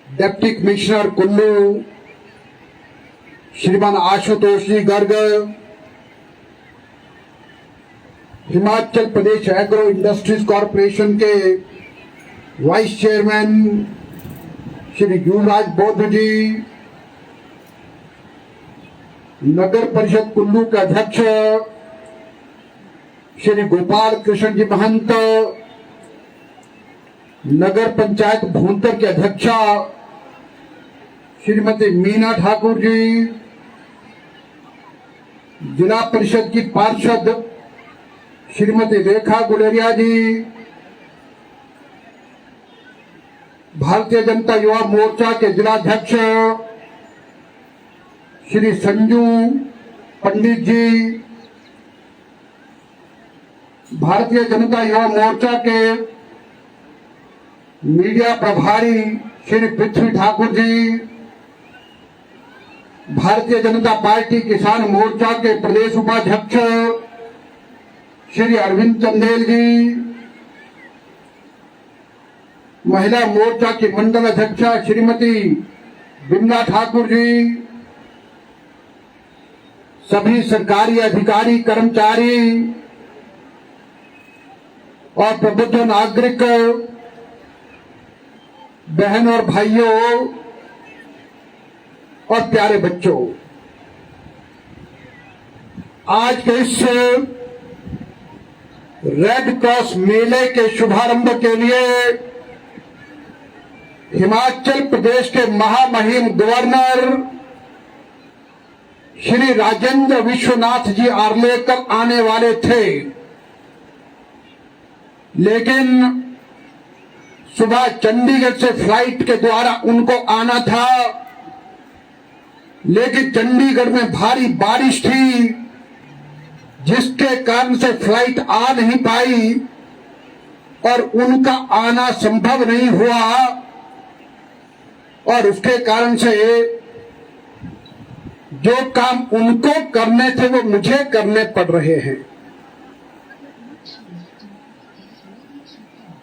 Deputy commissioner Kullu श्रीमान आशुतोष जी Garg, Himachal Pradesh agro industries corporation के vice chairman Shri युवराज बौद्ध जी, नगर परिषद कुल्लू के अध्यक्ष श्री गोपाल कृष्ण जी महंत, नगर पंचायत भूंतर के अध्यक्षा श्रीमती मीना ठाकुर जी, जिला परिषद की पार्षद श्रीमती रेखा गुलेरिया जी, भारतीय जनता युवा मोर्चा के जिलाध्यक्ष श्री संजू पंडित जी, भारतीय जनता युवा मोर्चा के मीडिया प्रभारी श्री पृथ्वी ठाकुर जी, भारतीय जनता पार्टी किसान मोर्चा के प्रदेश उपाध्यक्ष श्री अरविंद चंदेल जी, महिला मोर्चा की मंडल अध्यक्षा श्रीमती बिमला ठाकुर जी, सभी सरकारी अधिकारी कर्मचारी और प्रबुद्ध नागरिक बहन और भाइयों और प्यारे बच्चों, आज के इस रेड क्रॉस मेले के शुभारंभ के लिए हिमाचल प्रदेश के महामहिम गवर्नर श्री राजेंद्र विश्वनाथ जी आर्लेकर आने वाले थे, लेकिन सुबह चंडीगढ़ से फ्लाइट के द्वारा उनको आना था, लेकिन चंडीगढ़ में भारी बारिश थी, जिसके कारण से फ्लाइट आ नहीं पाई और उनका आना संभव नहीं हुआ, और उसके कारण से जो काम उनको करने थे वो मुझे करने पड़ रहे हैं।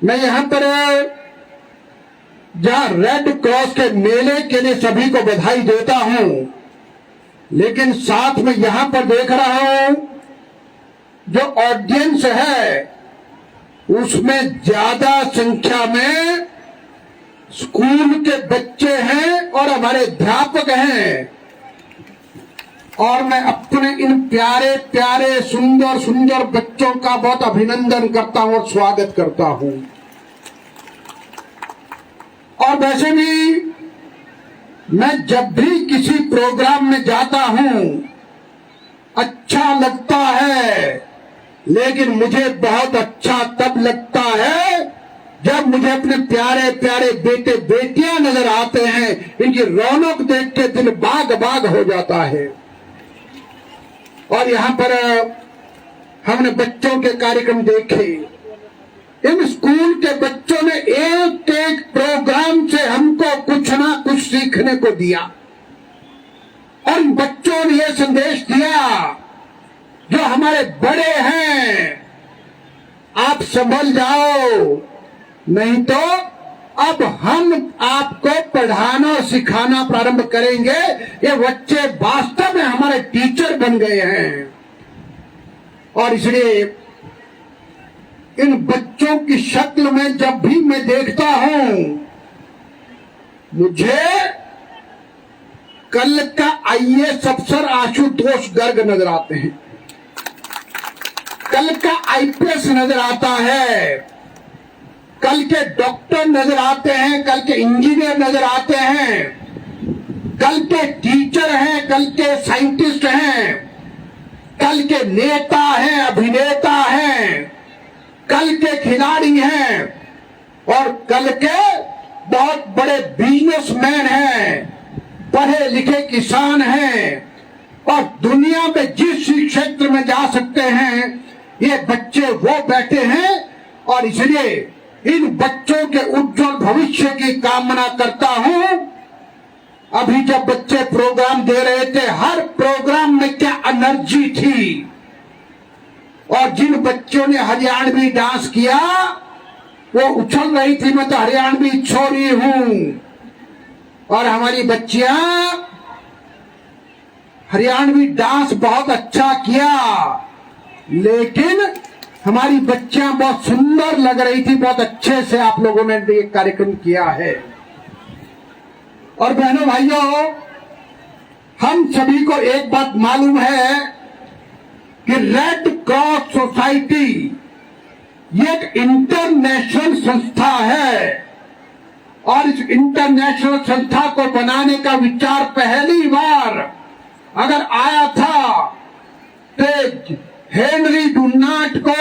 मैं यहां पर जहां रेड क्रॉस के मेले के लिए सभी को बधाई देता हूं, लेकिन साथ में यहां पर देख रहा हूं जो ऑडियंस है उसमें ज्यादा संख्या में स्कूल के बच्चे हैं और हमारे अध्यापक हैं, और मैं अपने इन प्यारे प्यारे सुंदर सुंदर बच्चों का बहुत अभिनंदन करता हूं और स्वागत करता हूं। और वैसे भी मैं जब भी किसी प्रोग्राम में जाता हूं अच्छा लगता है, लेकिन मुझे बहुत अच्छा तब लगता है जब मुझे अपने प्यारे प्यारे बेटे बेटियां नजर आते हैं, इनकी रौनक देख के दिल बाग बाग हो जाता है। और यहां पर हमने बच्चों के कार्यक्रम देखे, इन स्कूल के बच्चों ने एक एक प्रोग्राम से हमको कुछ ना कुछ सीखने को दिया, और इन बच्चों ने यह संदेश दिया जो हमारे बड़े हैं आप संभल जाओ, नहीं तो अब हम आपको पढ़ाना सिखाना प्रारंभ करेंगे। ये बच्चे वास्तव में हमारे टीचर बन गए हैं, और इसलिए इन बच्चों की शक्ल में जब भी मैं देखता हूं, मुझे कल का आईएएस अफसर आशुतोष गर्ग नजर आते हैं, कल का आईपीएस नजर आता है, कल के डॉक्टर नजर आते हैं, कल के इंजीनियर नजर आते हैं, कल के टीचर हैं, कल के साइंटिस्ट हैं, कल के नेता हैं, अभिनेता हैं, कल के खिलाड़ी हैं, और कल के बहुत बड़े बिजनेसमैन हैं, पढ़े लिखे किसान हैं, और दुनिया में जिस क्षेत्र में जा सकते हैं ये बच्चे वो बैठे हैं। और इसलिए इन बच्चों के उज्जवल भविष्य की कामना करता हूं। अभी जब बच्चे प्रोग्राम दे रहे थे, हर प्रोग्राम में क्या एनर्जी थी, और जिन बच्चों ने हरियाणवी डांस किया वो उछल रही थी, मैं तो हरियाणवी छोरी हूं। और हमारी बच्चियां हरियाणवी डांस बहुत अच्छा किया, लेकिन हमारी बच्चियां बहुत सुंदर लग रही थी। बहुत अच्छे से आप लोगों ने ये कार्यक्रम किया है। और बहनों भाइयों, हम सभी को एक बात मालूम है कि रेड क्रॉस सोसाइटी ये एक इंटरनेशनल संस्था है और इस इंटरनेशनल संस्था को बनाने का विचार पहली बार अगर आया था तो हेनरी डुनान्ट को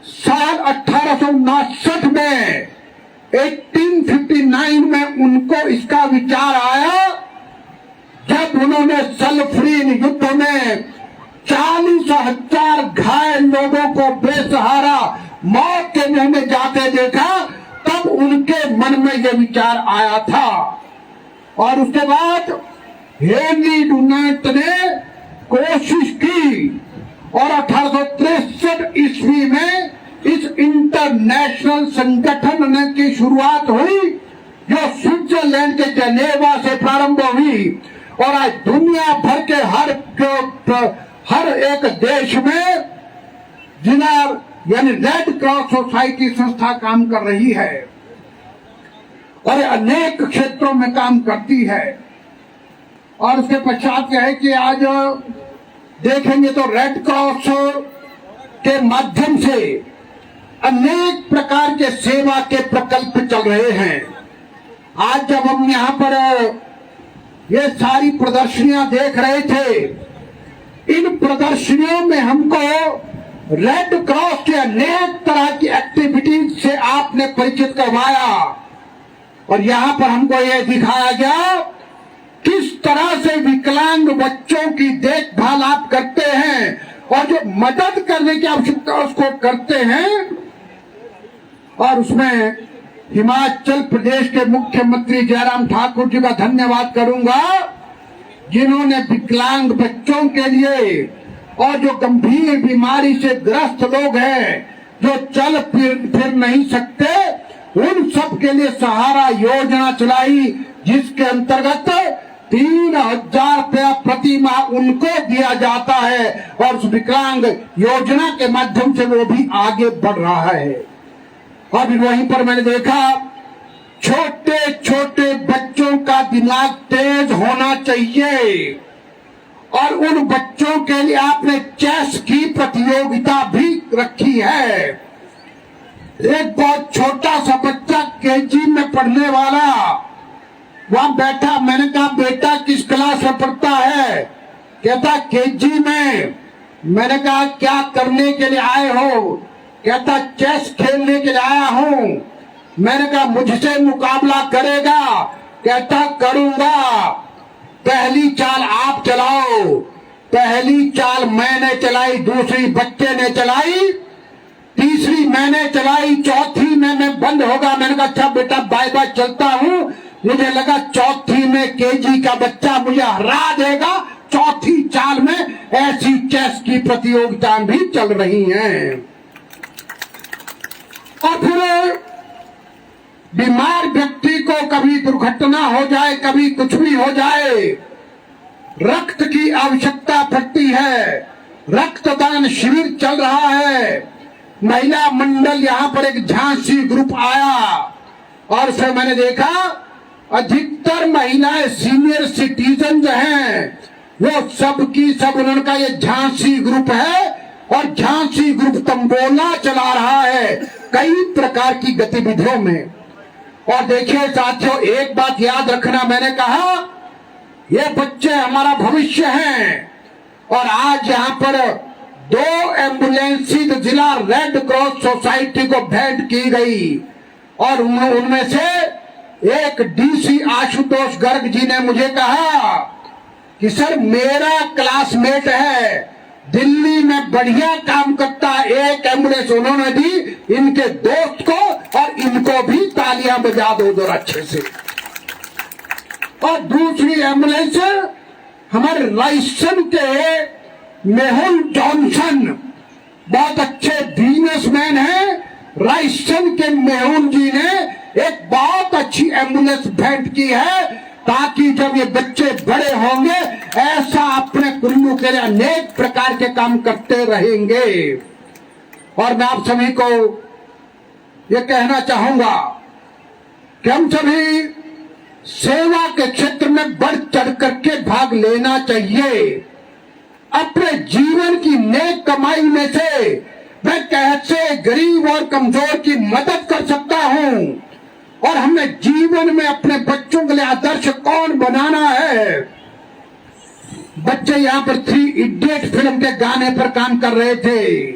साल 1859 में 1859 में उनको इसका विचार आया, जब उन्होंने सल्फरीन युद्ध में 40,000 घायल लोगों को बेसहारा मौत के मुंह में जाते देखा, तब उनके मन में यह विचार आया था। और उसके बाद हेनरी डुनान्ट ने कोशिश की और 1863 ईस्वी में इस इंटरनेशनल संगठन की शुरुआत हुई, जो स्विट्जरलैंड के जनेवा से प्रारंभ हुई और आज दुनिया भर के हर एक देश में जिला यानी रेड क्रॉस सोसाइटी संस्था काम कर रही है और अनेक क्षेत्रों में काम करती है। और उसके पश्चात क्या है कि आज देखेंगे तो रेड क्रॉस के माध्यम से अनेक प्रकार के सेवा के प्रकल्प चल रहे हैं। आज जब हम यहाँ पर ये सारी प्रदर्शनियां देख रहे थे, इन प्रदर्शनियों में हमको रेड क्रॉस के अनेक तरह की एक्टिविटीज से आपने परिचित करवाया और यहाँ पर हमको ये दिखाया गया किस तरह से विकलांग बच्चों की देखभाल आप करते हैं और जो मदद करने की आवश्यकता उसको करते हैं। और उसमें हिमाचल प्रदेश के मुख्यमंत्री जयराम ठाकुर जी का धन्यवाद करूंगा, जिन्होंने विकलांग बच्चों के लिए और जो गंभीर बीमारी से ग्रस्त लोग हैं, जो चल फिर नहीं सकते, उन सब के लिए सहारा योजना चलाई, जिसके अंतर्गत 3,000 रुपया प्रति माह उनको दिया जाता है और उस विकलांग योजना के माध्यम से वो भी आगे बढ़ रहा है। और वहीं पर मैंने देखा छोटे छोटे बच्चों का दिमाग तेज होना चाहिए और उन बच्चों के लिए आपने चेस की प्रतियोगिता भी रखी है। एक बहुत छोटा सा बच्चा केजी में पढ़ने वाला वहां बैठा, मैंने कहा बेटा किस क्लास में पढ़ता है? कहता केजी में। मैंने कहा क्या करने के लिए आए हो? कहता चेस खेलने के लिए आया हूं। मैंने कहा मुझसे मुकाबला करेगा? कहता करूंगा। पहली चाल आप चलाओ। पहली चाल मैंने चलाई, दूसरी बच्चे ने चलाई, तीसरी मैंने चलाई, चौथी में मैं बंद होगा। मैंने कहा अच्छा बेटा बाय बाय चलता हूं। मुझे लगा चौथी में केजी का बच्चा मुझे हरा देगा। चौथी चाल में ऐसी चेस की प्रतियोगिताएं भी चल रही हैं। और फिर बीमार व्यक्ति को कभी दुर्घटना हो जाए, कभी कुछ भी हो जाए, रक्त की आवश्यकता पड़ती है। रक्तदान शिविर चल रहा है। महिला मंडल यहाँ पर एक झांसी ग्रुप आया और फिर मैंने देखा अधिकतर महिलाएं सीनियर सिटीजन हैं, वो सबकी सब उनका ये झांसी ग्रुप है और झांसी ग्रुप तंबोला चला रहा है कई प्रकार की गतिविधियों में। और देखिए साथियों, एक बात याद रखना, मैंने कहा ये बच्चे हमारा भविष्य हैं और आज यहाँ पर 2 एम्बुलेंसी जिला रेड क्रॉस सोसाइटी को भेंट की गई और उनमें से एक डीसी आशुतोष गर्ग जी ने मुझे कहा कि सर मेरा क्लासमेट है, दिल्ली में बढ़िया काम करता है, एक एम्बुलेंस उन्होंने दी इनके दोस्त को और इनको भी तालियां बजा दो जरा अच्छे से। और दूसरी एम्बुलेंस हमारे रायसन के मेहुल जॉनसन, बहुत अच्छे बिजनेसमैन हैं। रायसन के मेहुल जी ने एक बहुत अच्छी एम्बुलेंस भेंट की है, ताकि जब ये बच्चे बड़े होंगे ऐसा अपने कुल्लू के लिए अनेक प्रकार के काम करते रहेंगे। और मैं आप सभी को ये कहना चाहूंगा कि हम सभी सेवा के क्षेत्र में बढ़ चढ़ करके भाग लेना चाहिए। अपने जीवन की नेक कमाई में से मैं कैसे गरीब और कमजोर की मदद कर सकता हूं, और हमें जीवन में अपने बच्चों के लिए आदर्श कौन बनाना है। बच्चे यहाँ पर 3 इडियट फिल्म के गाने पर काम कर रहे थे,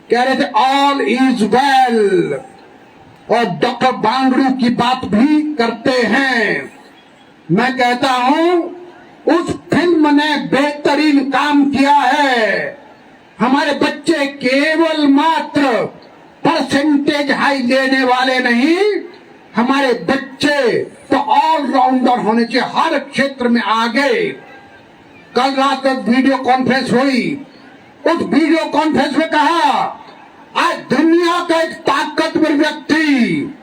कह रहे थे ऑल इज वेल, और डॉक्टर बांगड़ू की बात भी करते हैं। मैं कहता हूं उस फिल्म ने बेहतरीन काम किया है। हमारे बच्चे केवल मात्र परसेंटेज हाई लेने वाले नहीं, हमारे बच्चे तो ऑलराउंडर होने चाहिए, हर क्षेत्र में आगे। कल रात एक वीडियो कॉन्फ्रेंस हुई, उस वीडियो कॉन्फ्रेंस में कहा आज दुनिया का एक ताकतवर व्यक्ति,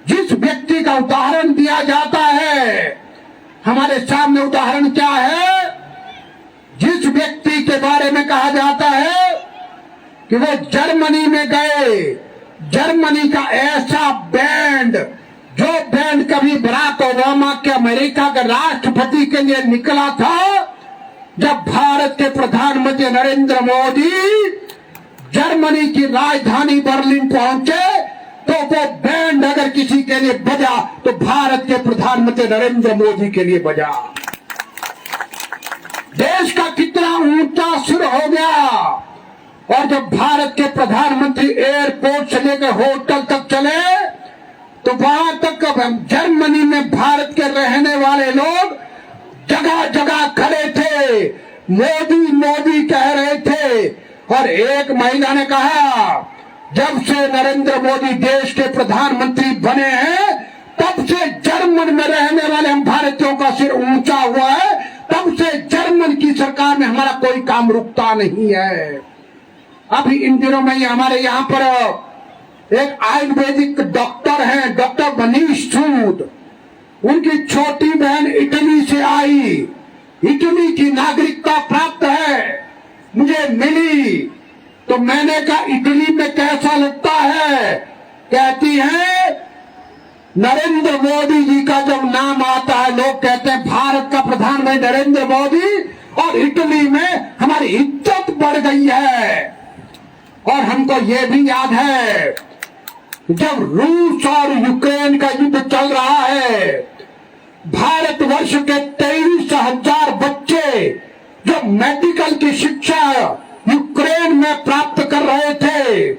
जिस व्यक्ति का उदाहरण दिया जाता है, हमारे सामने उदाहरण क्या है, जिस व्यक्ति के बारे में कहा जाता है कि वो जर्मनी में गए, जर्मनी का ऐसा बैंड, जो बैंड कभी बराक ओबामा के अमेरिका के राष्ट्रपति के लिए निकला था, जब भारत के प्रधानमंत्री नरेंद्र मोदी जर्मनी की राजधानी बर्लिन पहुंचे, तो वो बैंड अगर किसी के लिए बजा तो भारत के प्रधानमंत्री नरेंद्र मोदी के लिए बजा। देश का कितना ऊंचा सिर हो गया। और जब भारत के प्रधानमंत्री एयरपोर्ट से लेकर होटल तक चले, तो वहां तक जर्मनी में भारत के रहने वाले लोग जगह जगह खड़े थे, मोदी मोदी कह रहे थे। और एक महिला ने कहा जब से नरेंद्र मोदी देश के प्रधानमंत्री बने हैं, तब से जर्मन में रहने वाले हम भारतीयों का सिर ऊंचा हुआ है, तब से जर्मन की सरकार में हमारा कोई काम रुकता नहीं है। अभी इन दिनों में हमारे यहाँ पर एक आयुर्वेदिक डॉक्टर हैं, डॉक्टर मनीष सूद, उनकी छोटी बहन इटली से आई, इटली की नागरिकता प्राप्त है, मुझे मिली, तो मैंने कहा इटली में कैसा लगता है, कहती है नरेंद्र मोदी जी का जब नाम आता है लोग कहते हैं भारत का प्रधानमंत्री नरेंद्र मोदी, और इटली में हमारी इज्जत बढ़ गई है। और हमको ये भी याद है जब रूस और यूक्रेन का युद्ध चल रहा है, भारतवर्ष के 23,000 बच्चे जो मेडिकल की शिक्षा यूक्रेन में प्राप्त कर रहे थे,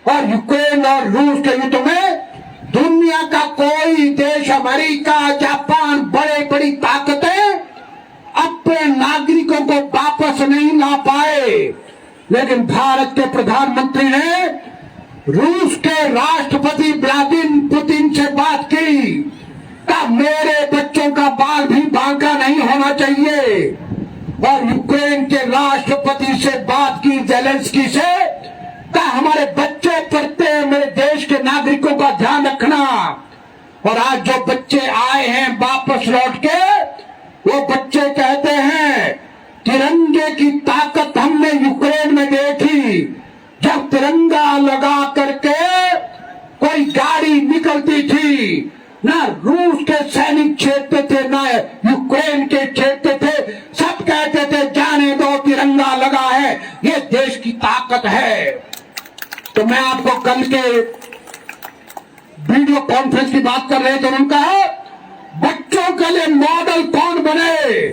और यूक्रेन और रूस के युद्ध में दुनिया का कोई देश, अमेरिका, जापान, बड़े बड़ी ताकतें अपने नागरिकों को वापस नहीं ला पाए, लेकिन भारत के प्रधानमंत्री ने रूस के राष्ट्रपति व्लादिमीर पुतिन से बात की, कहा मेरे बच्चों का बाल भी बांका नहीं होना चाहिए। और यूक्रेन के राष्ट्रपति से बात की, जेलेंस्की से, कहा हमारे बच्चे पढ़ते हैं, मेरे देश के नागरिकों का ध्यान रखना। और आज जो बच्चे आए हैं वापस लौट के, वो बच्चे कहते हैं तिरंगे की ताकत हमने यूक्रेन में देखी, जब तिरंगा लगा करके कोई गाड़ी निकलती थी, ना रूस के सैनिक छेड़ते थे, ना यूक्रेन के छेड़ते थे, सब कहते थे जाने दो, तिरंगा लगा है, ये देश की ताकत है। तो मैं आपको कल के वीडियो कॉन्फ्रेंस की बात कर रहे थे, उन्होंने कहा बच्चों के लिए मॉडल कौन बने,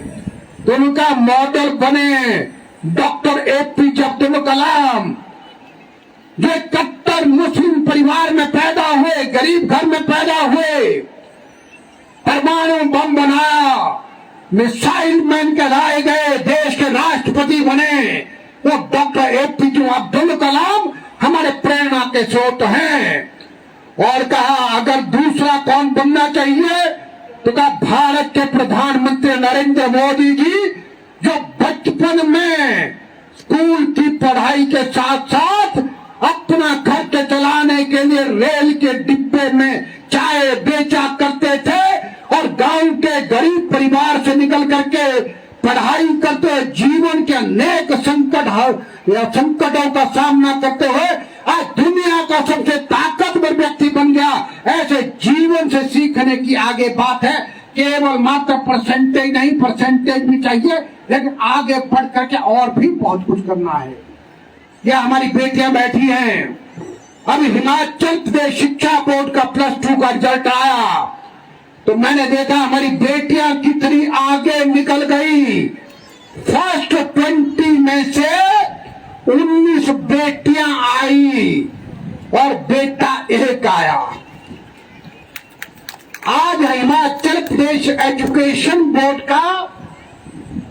तो उनका मॉडल बने डॉक्टर एपीजे अब्दुल कलाम, जो कट्टर मुस्लिम परिवार में पैदा हुए, गरीब घर में पैदा हुए, परमाणु बम बनाया, मिसाइल मैन कहलाए गए, देश के राष्ट्रपति बने, वो डॉक्टर एपीजे अब्दुल कलाम हमारे प्रेरणा के स्रोत हैं। और कहा अगर दूसरा कौन बनना चाहिए, तो कहा भारत के प्रधानमंत्री नरेंद्र मोदी जी, जो बचपन में स्कूल की पढ़ाई के साथ साथ अपना खर्च चलाने के लिए रेल के डिब्बे में चाय बेचा करते थे और गांव के गरीब परिवार से निकल करके पढ़ाई करते हुए जीवन के अनेक संकटों का सामना करते हुए आज दुनिया का सबसे ताकतवर व्यक्ति बन गया। ऐसे जीवन से सीखने की आगे बात है। केवल मात्र परसेंटेज नहीं, परसेंटेज भी चाहिए, लेकिन आगे बढ़ करके और भी बहुत कुछ करना है। ये हमारी बेटियां बैठी हैं। अभी हिमाचल प्रदेश शिक्षा बोर्ड का +2 का रिजल्ट आया तो मैंने देखा हमारी बेटियां कितनी आगे निकल गई। फर्स्ट 20 में से 19 बेटियां आई और बेटा एक आया। आज हिमाचल प्रदेश एजुकेशन बोर्ड का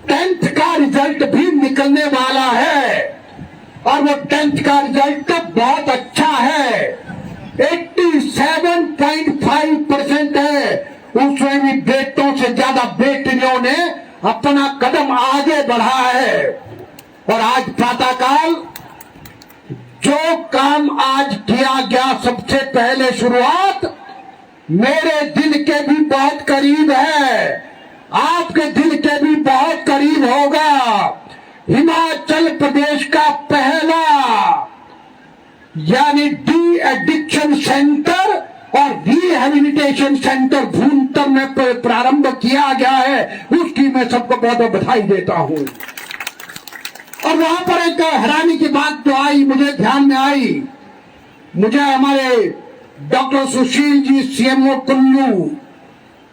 10th का रिजल्ट भी निकलने वाला है और वो 10th का रिजल्ट बहुत अच्छा है, 87.5% है। उसमें भी बेटों से ज्यादा बेटियों ने अपना कदम आगे बढ़ा है। और आज प्रातःकाल जो काम आज किया गया, सबसे पहले शुरुआत मेरे दिल के भी बहुत करीब है, आपके दिल के भी बहुत करीब होगा। हिमाचल प्रदेश का पहला यानी डी एडिक्शन सेंटर और रिहेबिलिटेशन सेंटर भूंतर में प्रारंभ किया गया है, उसकी मैं सबको बहुत बहुत बधाई देता हूं। और वहां पर एक हैरानी की बात जो आई, मुझे ध्यान में आई, मुझे हमारे डॉक्टर सुशील जी सीएमओ कुल्लू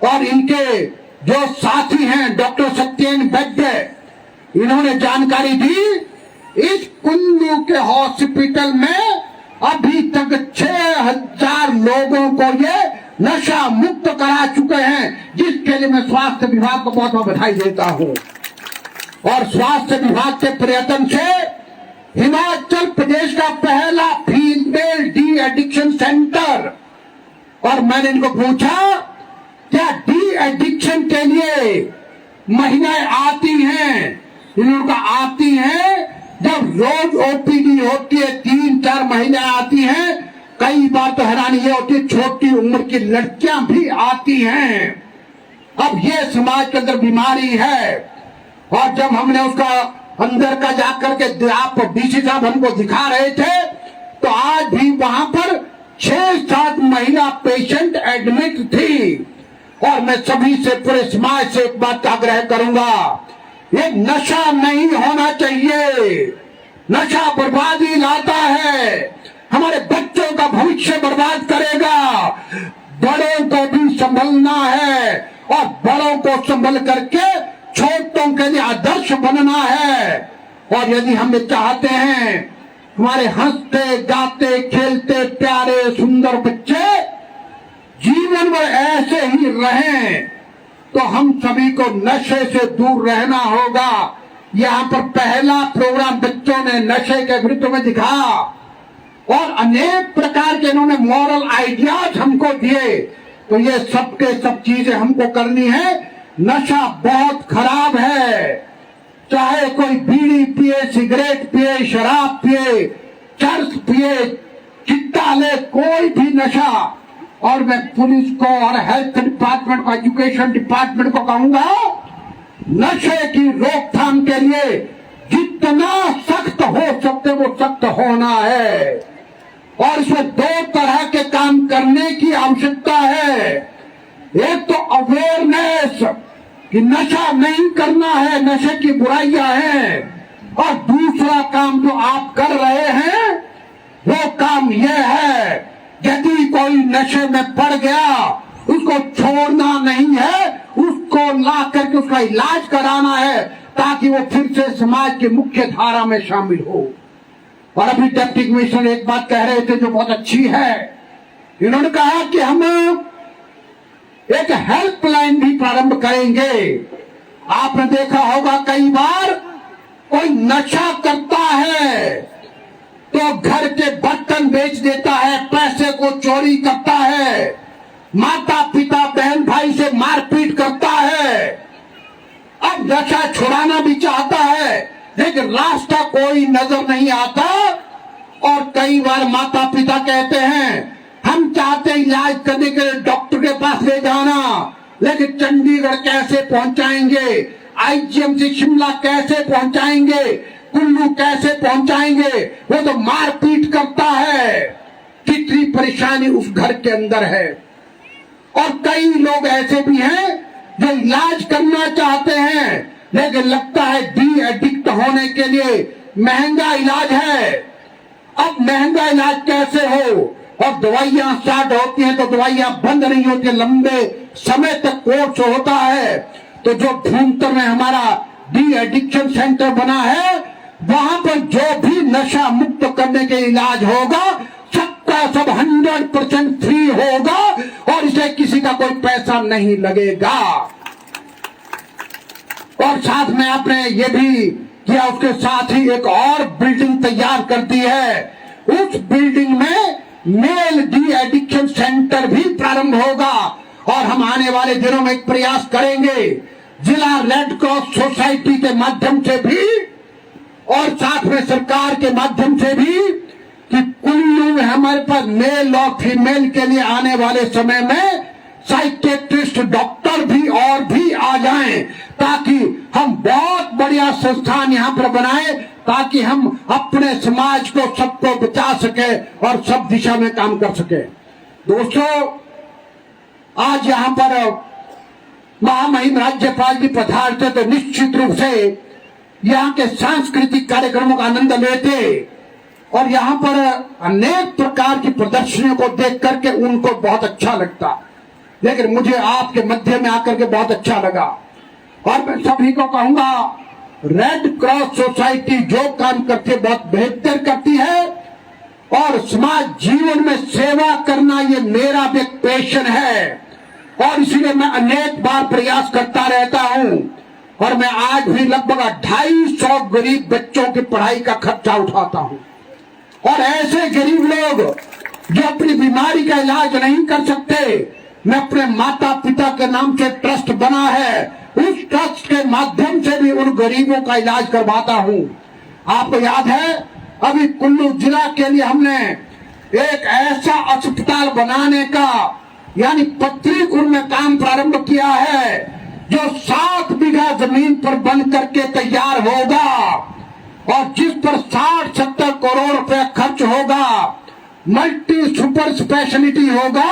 और इनके जो साथी हैं डॉक्टर सत्येन वैद्य, इन्होंने जानकारी दी इस कुल्लू के हॉस्पिटल में अभी तक 6000 लोगों को ये नशा मुक्त करा चुके हैं, जिसके लिए मैं स्वास्थ्य विभाग को बहुत बहुत बधाई देता हूं। और स्वास्थ्य विभाग के प्रयत्न से हिमाचल प्रदेश का पहला फीमेल डी एडिक्शन सेंटर। और मैंने इनको पूछा क्या डी एडिक्शन के लिए महिलाएं आती हैं? इन्होंने कहा आती हैं, जब रोज ओपीडी होती है 3-4 महिलाएं आती हैं, कई बार तो हैरानी ये होती है छोटी उम्र की लड़कियां भी आती हैं। अब ये समाज के अंदर बीमारी है और जब हमने उसका अंदर का जाकर के आप डीसी साहब हमको दिखा रहे थे तो आज भी वहां पर 6-7 महिला पेशेंट एडमिट थी। और मैं सभी से, पूरे समाज से एक बात का आग्रह करूंगा, ये नशा नहीं होना चाहिए। नशा बर्बादी लाता है, हमारे बच्चों का भविष्य बर्बाद करेगा। बड़ों को भी संभलना है और बड़ों को संभल करके छोटों के लिए आदर्श बनना है। और यदि हम ये चाहते हैं हमारे हंसते गाते खेलते प्यारे सुंदर बच्चे जीवन में ऐसे ही रहें तो हम सभी को नशे से दूर रहना होगा। यहाँ पर पहला प्रोग्राम बच्चों ने नशे के विरुद्ध में दिखा और अनेक प्रकार के इन्होंने मॉरल आइडियाज हमको दिए। तो ये सब के सब चीजें हमको करनी है। नशा बहुत खराब है, चाहे कोई बीड़ी पिए, सिगरेट पिए, शराब पिए, चरस पिए, चिट्टा ले, कोई भी नशा। और मैं पुलिस को और हेल्थ डिपार्टमेंट को, एजुकेशन डिपार्टमेंट को कहूंगा, नशे की रोकथाम के लिए जितना सख्त हो सकते वो सख्त होना है। और इसमें 2 तरह के काम करने की आवश्यकता है। एक तो अवेयरनेस कि नशा नहीं करना है, नशे की बुराइयां हैं। और दूसरा काम जो आप कर रहे हैं वो काम यह है, यदि कोई नशे में पड़ गया उसको छोड़ना नहीं है, उसको ला करके उसका इलाज कराना है ताकि वो फिर से समाज की मुख्य धारा में शामिल हो। और अभी डिप्टी कमिश्नर एक बात कह रहे थे जो बहुत अच्छी है। इन्होंने कहा कि हम एक हेल्पलाइन भी प्रारंभ करेंगे। आपने देखा होगा कई बार कोई नशा करता है तो घर के बर्तन बेच देता है, पैसे को चोरी करता है, माता पिता बहन भाई से मारपीट करता है। अब नशा छुड़ाना भी चाहता है लेकिन रास्ता कोई नजर नहीं आता। और कई बार माता पिता कहते हैं हम चाहते हैं इलाज करने के लिए डॉक्टर के पास ले जाना, लेकिन चंडीगढ़ कैसे पहुंचाएंगे, आईजीएमसी शिमला कैसे पहुंचाएंगे, कुल्लू कैसे पहुंचाएंगे, वो तो मारपीट करता है। कितनी परेशानी उस घर के अंदर है। और कई लोग ऐसे भी हैं जो इलाज करना चाहते हैं, लेकिन लगता है डी एडिक्ट होने के लिए महंगा इलाज है। अब महंगा इलाज कैसे हो, और दवाइयां स्टार्ट होती हैं तो दवाइयां बंद नहीं होती, लंबे समय तक कोर्स होता है। तो जो भूंतर में हमारा डी एडिक्शन सेंटर बना है, वहां पर जो भी नशा मुक्त करने के इलाज होगा, सबका सब 100% फ्री होगा, और इसे किसी का कोई पैसा नहीं लगेगा। और साथ में आपने ये भी किया, उसके साथ ही एक और बिल्डिंग तैयार कर दी है। उस बिल्डिंग में मेल डी एडिक्शन सेंटर भी प्रारंभ होगा, और हम आने वाले दिनों में एक प्रयास करेंगे जिला रेड क्रॉस सोसाइटी के माध्यम से भी, और साथ में सरकार के माध्यम से भी, कि कुल्लू में हमारे पास मेल और फीमेल के लिए आने वाले समय में साइकेट्रिस्ट डॉक्टर भी और भी आ जाएं, ताकि हम बहुत बढ़िया संस्थान यहाँ पर बनाए, ताकि हम अपने समाज को सबको बचा सके और सब दिशा में काम कर सके। दोस्तों, आज यहाँ पर महामहिम राज्यपाल जी पधारते तो निश्चित रूप से यहाँ के सांस्कृतिक कार्यक्रमों का आनंद लेते, और यहाँ पर अनेक प्रकार की प्रदर्शनियों को देख करके उनको बहुत अच्छा लगता। लेकिन मुझे आपके मध्य में आकर के बहुत अच्छा लगा, और मैं सभी को कहूंगा, रेड क्रॉस सोसाइटी जो काम करती है बहुत बेहतर करती है, और समाज जीवन में सेवा करना ये मेरा भी एक पैशन है, और इसीलिए मैं अनेक बार प्रयास करता रहता हूं। और मैं आज भी लगभग 250 गरीब बच्चों की पढ़ाई का खर्चा उठाता हूं। और ऐसे गरीब लोग जो अपनी बीमारी का इलाज नहीं कर सकते, मैं अपने माता पिता के नाम से ट्रस्ट बना है, उस ट्रस्ट के माध्यम से भी उन गरीबों का इलाज करवाता हूं। आपको याद है, अभी कुल्लू जिला के लिए हमने एक ऐसा अस्पताल बनाने का, यानी पत्रीकुल में काम प्रारंभ किया है, जो 7 बीघा जमीन पर बन करके तैयार होगा, और जिस पर 60-70 करोड़ रुपए खर्च होगा। मल्टी सुपर स्पेशलिटी होगा,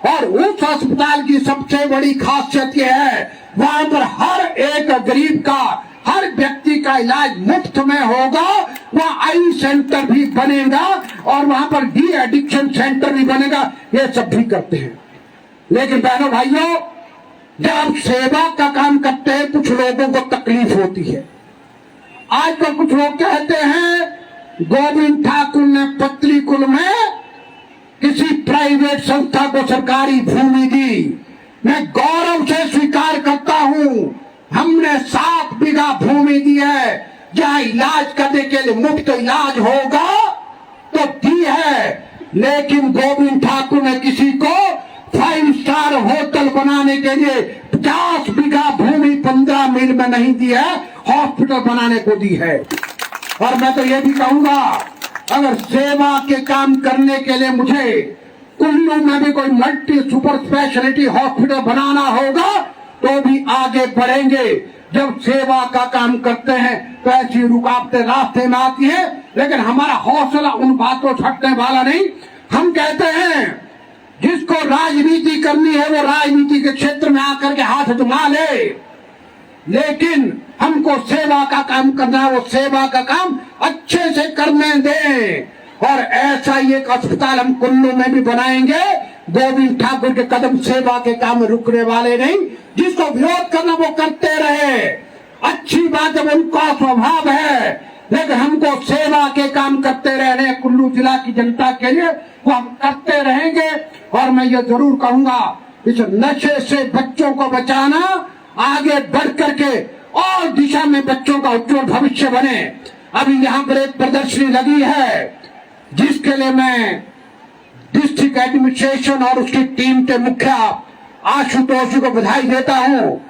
और उस अस्पताल की सबसे बड़ी खासियत यह है, वहां पर हर एक गरीब का, हर व्यक्ति का इलाज मुफ्त में होगा। वहाँ आई सेंटर भी बनेगा, और वहां पर डी एडिक्शन सेंटर भी बनेगा। ये सब भी करते हैं। लेकिन बहनों भाइयों, जब आप सेवा का काम करते हैं, कुछ लोगों को तकलीफ होती है। आजकल कुछ लोग कहते हैं, गोविंद ठाकुर ने पत्रीकुल में किसी प्राइवेट संस्था को सरकारी भूमि दी। मैं गौरव से स्वीकार करता हूं, हमने 7 बीघा भूमि दी है, जहां इलाज करने के लिए मुफ्त इलाज होगा तो दी है। लेकिन गोविंद ठाकुर ने किसी को 5 स्टार होटल बनाने के लिए 50 बीघा भूमि 15 मील में नहीं दी है, हॉस्पिटल बनाने को दी है। और मैं तो ये भी कहूंगा, अगर सेवा के काम करने के लिए मुझे कुल्लू में भी कोई मल्टी सुपर स्पेशलिटी हॉस्पिटल बनाना होगा, तो भी आगे बढ़ेंगे। जब सेवा का काम करते हैं तो ऐसी रुकावटें रास्ते में आती है, लेकिन हमारा हौसला उन बातों से हटने वाला नहीं। हम कहते हैं, जिसको राजनीति करनी है वो राजनीति के क्षेत्र में आकर के हाथ जमा ले, लेकिन हमको सेवा का काम करना है, वो सेवा का काम अच्छे से करने दें। और ऐसा ही एक अस्पताल हम कुल्लू में भी बनाएंगे। गोविंद ठाकुर के कदम सेवा के काम में रुकने वाले नहीं। जिसको विरोध करना वो करते रहे, अच्छी बात है, उनका स्वभाव है, लेकिन हमको सेवा के काम करते रहने, कुल्लू जिला की जनता के लिए वो हम करते रहेंगे। और मैं ये जरूर कहूंगा, इस नशे से बच्चों को बचाना, आगे बढ़ करके और दिशा में बच्चों का उज्जवल भविष्य बने। अभी यहाँ पर एक प्रदर्शनी लगी है, जिसके लिए मैं डिस्ट्रिक्ट एडमिनिस्ट्रेशन और उसकी टीम के मुखिया आशुतोष को बधाई देता हूँ।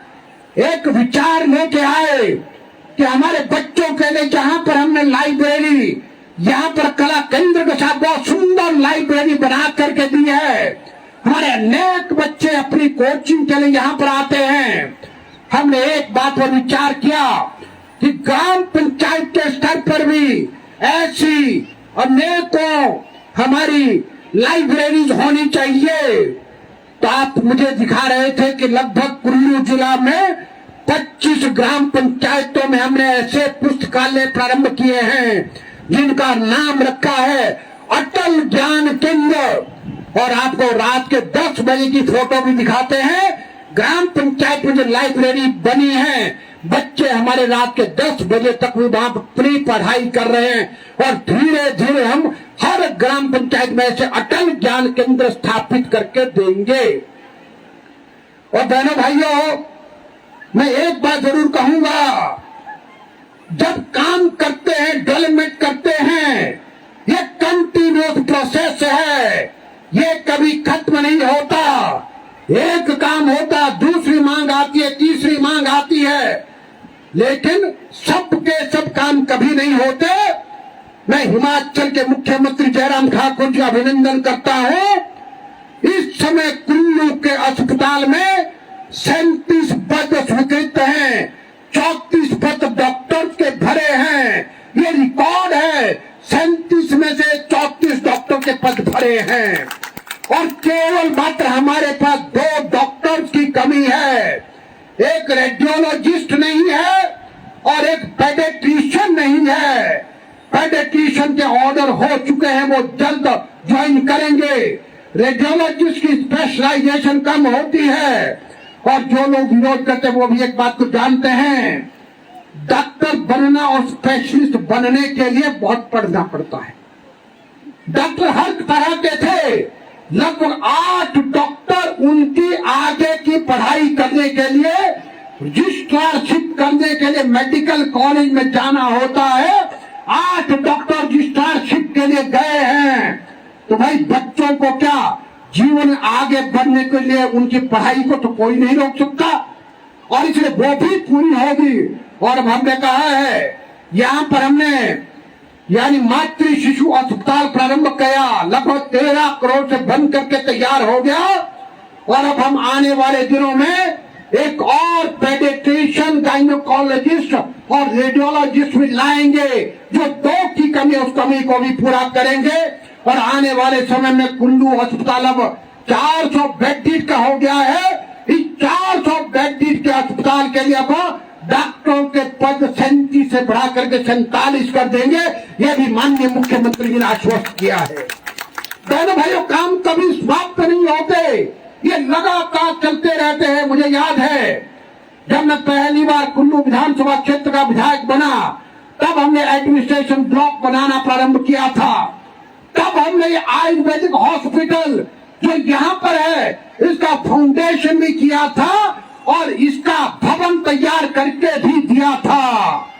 एक विचार लेके आए कि हमारे बच्चों के लिए जहाँ पर हमने लाइब्रेरी, यहाँ पर कला केंद्र के साथ बहुत सुंदर लाइब्रेरी बना करके दी है। हमारे अनेक बच्चे अपनी कोचिंग के लिए यहाँ पर आते हैं। हमने एक बात पर विचार किया कि ग्राम पंचायत के स्तर पर भी ऐसी अनेकों हमारी लाइब्रेरीज होनी चाहिए। तो आप मुझे दिखा रहे थे कि लगभग कुल्लू जिला में 25 ग्राम पंचायतों में हमने ऐसे पुस्तकालय प्रारंभ किए हैं जिनका नाम रखा है अटल ज्ञान केंद्र। और आपको रात के 10 बजे की फोटो भी दिखाते हैं। ग्राम पंचायत में जो लाइब्रेरी बनी है, बच्चे हमारे रात के 10 बजे तक भी वहां अपनी पढ़ाई कर रहे हैं। और धीरे धीरे हम हर ग्राम पंचायत में ऐसे अटल ज्ञान केंद्र स्थापित करके देंगे। और बहनों भाइयों, मैं एक बात जरूर कहूंगा, जब काम करते हैं, डेवलपमेंट करते हैं, ये कंटिन्यूस प्रोसेस है, ये कभी खत्म नहीं होता। एक काम होता, दूसरी मांग आती है, तीसरी मांग आती है, लेकिन सबके सब काम कभी नहीं होते। मैं हिमाचल के मुख्यमंत्री जयराम ठाकुर जी अभिनंदन करता हूं। इस समय कुल्लू के अस्पताल में 37 पद स्वीकृत हैं, 34 पद डॉक्टर के भरे हैं। ये रिकॉर्ड है, 37 में से 34 डॉक्टर के पद भरे हैं। और केवल मात्र हमारे पास 2 डॉक्टर की कमी है, एक रेडियोलॉजिस्ट नहीं है और एक पेडियाट्रिशियन नहीं है। पेडियाट्रिशियन के ऑर्डर हो चुके हैं, वो जल्द ज्वाइन करेंगे। रेडियोलॉजिस्ट की स्पेशलाइजेशन कम होती है। और जो लोग विरोध करते हैं वो भी एक बात को जानते हैं, डॉक्टर बनना और स्पेशलिस्ट बनने के लिए बहुत पढ़ना पड़ता है। डॉक्टर हर तरह के थे, लगभग 8 डॉक्टर उनकी आगे की पढ़ाई करने के लिए, रजिस्ट्रारशिप करने के लिए मेडिकल कॉलेज में जाना होता है। 8 डॉक्टर रजिस्ट्रारशिप के लिए गए हैं। तो भाई बच्चों को क्या जीवन में आगे बढ़ने के लिए उनकी पढ़ाई को तो कोई नहीं रोक सकता, और इसलिए वो भी पूरी होगी। और अब हमने कहा है, यहाँ पर हमने यानी मातृ शिशु अस्पताल प्रारंभ किया, लगभग 13 करोड़ से बन करके तैयार हो गया। और अब हम आने वाले दिनों में एक और पेडियाट्रिशियन, गायनोकोलॉजिस्ट और रेडियोलॉजिस्ट भी लाएंगे, जो 2 की कमी है, उस कमी को भी पूरा करेंगे। और आने वाले समय में कुल्लू अस्पताल अब 400 बेड का हो गया है। इस 400 बेड के अस्पताल के लिए अब डॉक्टरों के पद 37 से बढ़ा करके 47 कर देंगे। यह भी माननीय मुख्यमंत्री जी ने आश्वस्त किया है। बहनों भाइयों, काम कभी समाप्त नहीं होते, ये लगातार चलते रहते हैं। मुझे याद है जब मैं पहली बार कुल्लू विधानसभा क्षेत्र का विधायक बना, तब हमने एडमिनिस्ट्रेशन ब्लॉक बनाना प्रारंभ किया था। तब हमने ये आयुर्वेदिक हॉस्पिटल जो यहाँ पर है, इसका फाउंडेशन भी किया था और इसका भवन तैयार करके भी दिया था।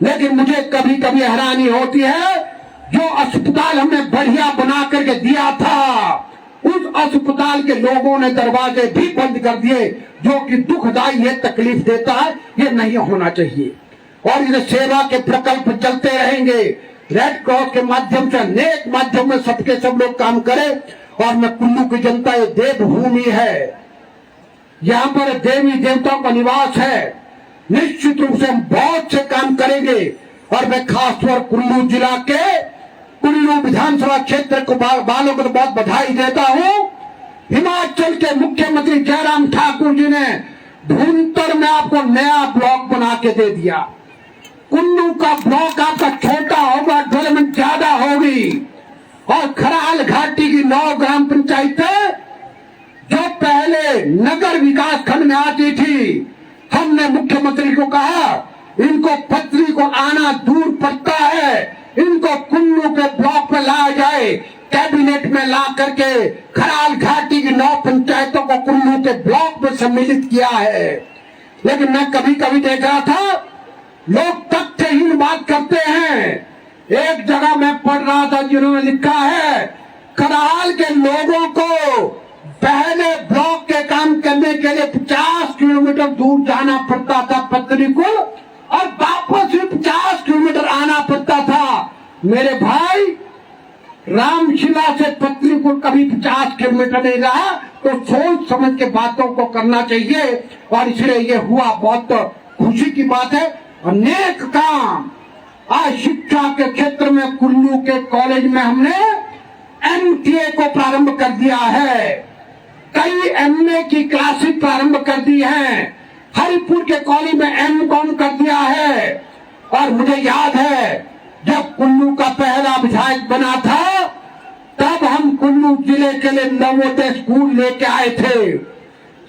लेकिन मुझे कभी कभी हैरानी होती है, जो अस्पताल हमने बढ़िया बना करके दिया था, उस अस्पताल के लोगों ने दरवाजे भी बंद कर दिए, जो कि दुखदाई है, तकलीफ देता है। ये नहीं होना चाहिए। और इस सेवा के प्रकल्प चलते रहेंगे। रेड क्रॉस के माध्यम से, अनेक माध्यम में सबके सब लोग काम करें। और मैं कुल्लू की जनता, ये देवभूमि है, यहाँ पर देवी देवताओं का निवास है। निश्चित रूप से हम बहुत से काम करेंगे। और मैं खासतौर कुल्लू जिला के कुल्लू विधानसभा क्षेत्र को वालों को तो बहुत बधाई देता हूँ। हिमाचल के मुख्यमंत्री जयराम ठाकुर जी ने भूंतर में आपको नया ब्लॉक बना के दे दिया। कुल्लू का ब्लॉक आपका छोटा होगा, डेवलपमेंट ज्यादा होगी। और खराल घाटी की 9 ग्राम पंचायतें जो पहले नगर विकास खंड में आती थी, हमने मुख्यमंत्री को कहा इनको पत्री को आना दूर पड़ता है, इनको कुल्लू के ब्लॉक में लाया जाए। कैबिनेट में ला करके खराल घाटी की 9 पंचायतों को कुल्लू के ब्लॉक में सम्मिलित किया है। लेकिन मैं कभी कभी देख रहा था, लोग तथ्यहीन बात करते हैं। एक जगह मैं पढ़ रहा था, जिन्होंने लिखा है खराल के लोगों को पहले ब्लॉक के काम करने के लिए 50 किलोमीटर दूर जाना पड़ता था पत्रीकुल, और वापस भी 50 किलोमीटर आना पड़ता था। मेरे भाई, रामशिला से पत्नीपुर कभी 50 किलोमीटर नहीं रहा, तो सोच समझ के बातों को करना चाहिए। और इसलिए ये हुआ, बहुत खुशी की बात है। अनेक काम आज शिक्षा के क्षेत्र में कुल्लू के कॉलेज में हमने MTA को प्रारंभ कर दिया है, कई MA की क्लासेस प्रारंभ कर दी हैं, हरिपुर के कॉलेज में MCOM कर दिया है। और मुझे याद है जब कुल्लू का पहला विधायक बना था, तब हम कुल्लू जिले के लिए नवोदय स्कूल लेके आए थे,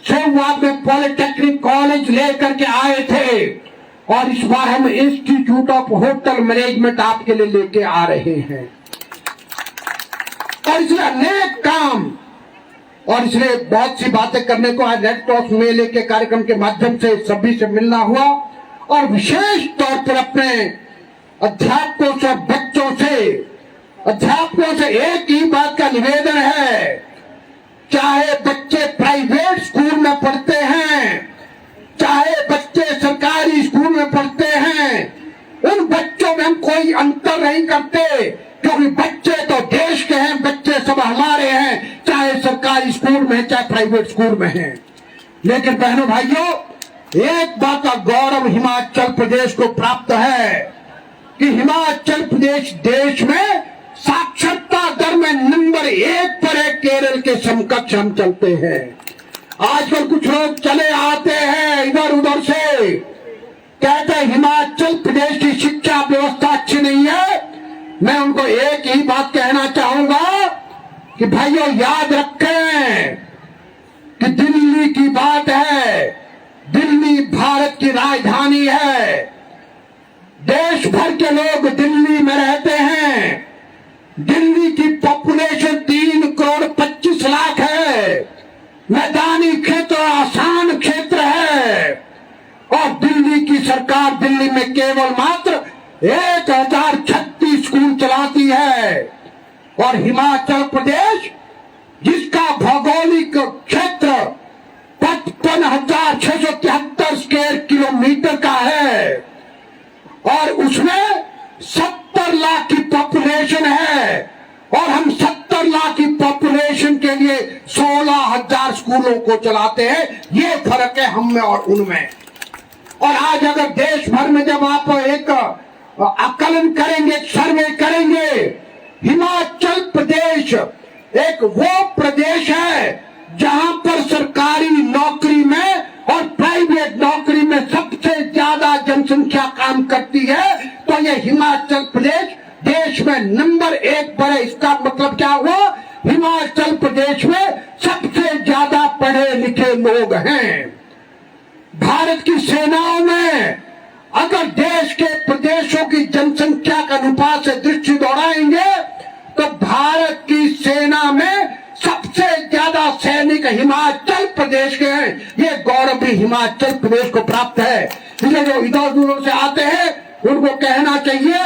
सेवाबाद में पॉलिटेक्निक कॉलेज लेकर के आए थे, और इस बार हम इंस्टीट्यूट ऑफ होटल मैनेजमेंट आपके लिए लेके आ रहे हैं। और इसलिए अनेक काम, और इसलिए बहुत सी बातें करने को आज रेड क्रॉस मेले के कार्यक्रम के माध्यम से सभी से मिलना हुआ। और विशेष तौर पर अपने अध्यापकों से, बच्चों से, अध्यापकों से एक ही बात का निवेदन है, चाहे बच्चे प्राइवेट स्कूल में पढ़ते हैं, चाहे बच्चे सरकारी स्कूल में पढ़ते हैं, उन बच्चों में हम कोई अंतर नहीं करते, क्योंकि बच्चे तो देश के हैं, बच्चे सब हमारे हैं, चाहे सरकारी स्कूल में चाहे प्राइवेट स्कूल में हैं। लेकिन बहनों भाइयों, एक बात का गौरव हिमाचल प्रदेश को प्राप्त है कि हिमाचल प्रदेश देश में साक्षरता दर में नंबर 1 पर है, केरल के समकक्ष हम चलते हैं। आजकल कुछ लोग चले आते हैं इधर उधर से, कहते हैं हिमाचल प्रदेश की शिक्षा व्यवस्था अच्छी नहीं है। मैं उनको एक ही बात कहना चाहूंगा कि भाइयों, याद रखें कि दिल्ली की बात है, दिल्ली भारत की राजधानी है, देश भर के लोग दिल्ली में रहते हैं, दिल्ली की पॉपुलेशन 3 करोड़ 25 लाख है, मैदानी क्षेत्र आसान क्षेत्र है, और दिल्ली की सरकार दिल्ली में केवल मात्र 1036 स्कूल चलाती है। और हिमाचल प्रदेश, जिसका भौगोलिक क्षेत्र 55,673 स्क्वायर किलोमीटर का है, और उसमें 70 लाख की पॉपुलेशन है, और हम 70 लाख की पॉपुलेशन के लिए 16,000 स्कूलों को चलाते हैं। ये फर्क है हम में और उनमें। और आज अगर देश भर में जब आप एक आकलन करेंगे, सर्वे करेंगे, हिमाचल प्रदेश एक वो प्रदेश है जहां पर सरकारी नौकरी में और प्राइवेट नौकरी में सबसे ज्यादा जनसंख्या काम करती है, तो ये हिमाचल प्रदेश देश में नंबर 1 पर है। इसका मतलब क्या हुआ? हिमाचल प्रदेश में सबसे ज्यादा पढ़े लिखे लोग हैं। भारत की सेनाओं में अगर देश के प्रदेशों की जनसंख्या का अनुपात से दृष्टि दौड़ाएंगे, तो भारत की सेना में सबसे ज्यादा सैनिक हिमाचल प्रदेश के हैं। ये गौरव भी हिमाचल प्रदेश को प्राप्त है। इसलिए जो इधर दूर से आते हैं उनको कहना चाहिए,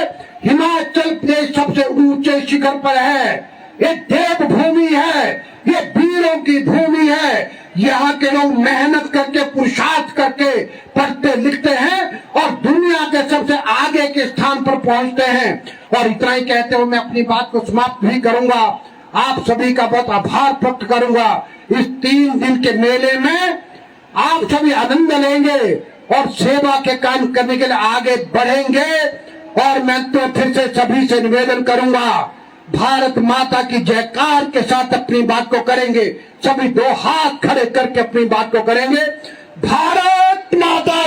हिमाचल प्रदेश सबसे ऊंचे शिखर पर है। ये देवभूमि है, ये वीरों की भूमि है। यहाँ के लोग मेहनत करके, पुरुषार्थ करके पढ़ते लिखते हैं और दुनिया के सबसे आगे के स्थान पर पहुंचते हैं। और इतना ही कहते हुए मैं अपनी बात को समाप्त भी करूंगा। आप सभी का बहुत आभार व्यक्त करूंगा। इस 3 दिन के मेले में आप सभी आनंद लेंगे और सेवा के काम करने के लिए आगे बढ़ेंगे। और मैं तो फिर से सभी से निवेदन करूंगा, भारत माता की जयकार के साथ अपनी बात को करेंगे। सभी 2 हाथ खड़े करके अपनी बात को करेंगे। भारत माता